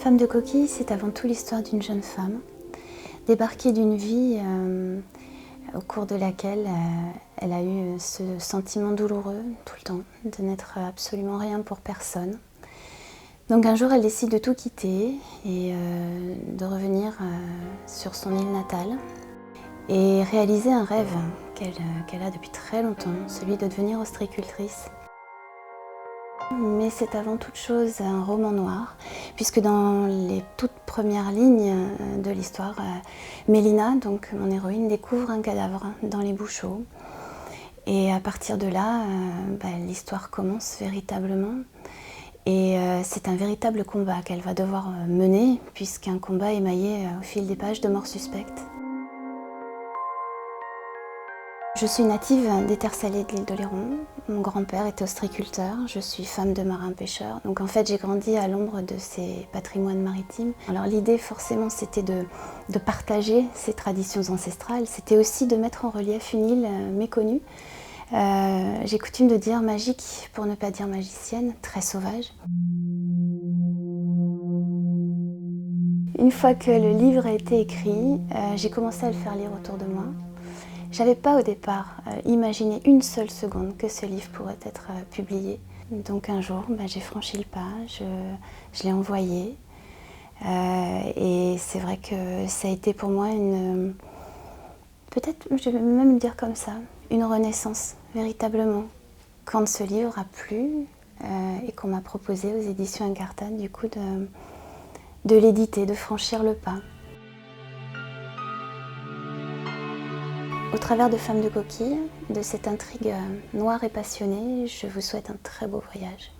Femme de coquille, c'est avant tout l'histoire d'une jeune femme, débarquée d'une vie au cours de laquelle elle a eu ce sentiment douloureux tout le temps, de n'être absolument rien pour personne. Donc un jour, elle décide de tout quitter et de revenir sur son île natale et réaliser un rêve qu'elle a depuis très longtemps, celui de devenir ostréicultrice. Mais c'est avant toute chose un roman noir, puisque dans les toutes premières lignes de l'histoire, Mélina, donc mon héroïne, découvre un cadavre dans les Bouchots. Et à partir de là, l'histoire commence véritablement. Et c'est un véritable combat qu'elle va devoir mener, puisqu'un combat émaillé au fil des pages de morts suspectes. Je suis native des terres salées de l'île d'Oléron. Mon grand-père était ostréiculteur, je suis femme de marin-pêcheur. Donc en fait, j'ai grandi à l'ombre de ces patrimoines maritimes. Alors l'idée, forcément, c'était de partager ces traditions ancestrales. C'était aussi de mettre en relief une île méconnue. J'ai coutume de dire magique, pour ne pas dire magicienne, très sauvage. Une fois que le livre a été écrit, j'ai commencé à le faire lire autour de moi. J'avais pas au départ imaginé une seule seconde que ce livre pourrait être publié. Donc un jour, j'ai franchi le pas, je l'ai envoyé. Et c'est vrai que ça a été pour moi peut-être, je vais même le dire comme ça, une renaissance, véritablement. Quand ce livre a plu et qu'on m'a proposé aux éditions Incartade, du coup, de l'éditer, de franchir le pas. Au travers de Femme de coquille, de cette intrigue noire et passionnée, je vous souhaite un très beau voyage.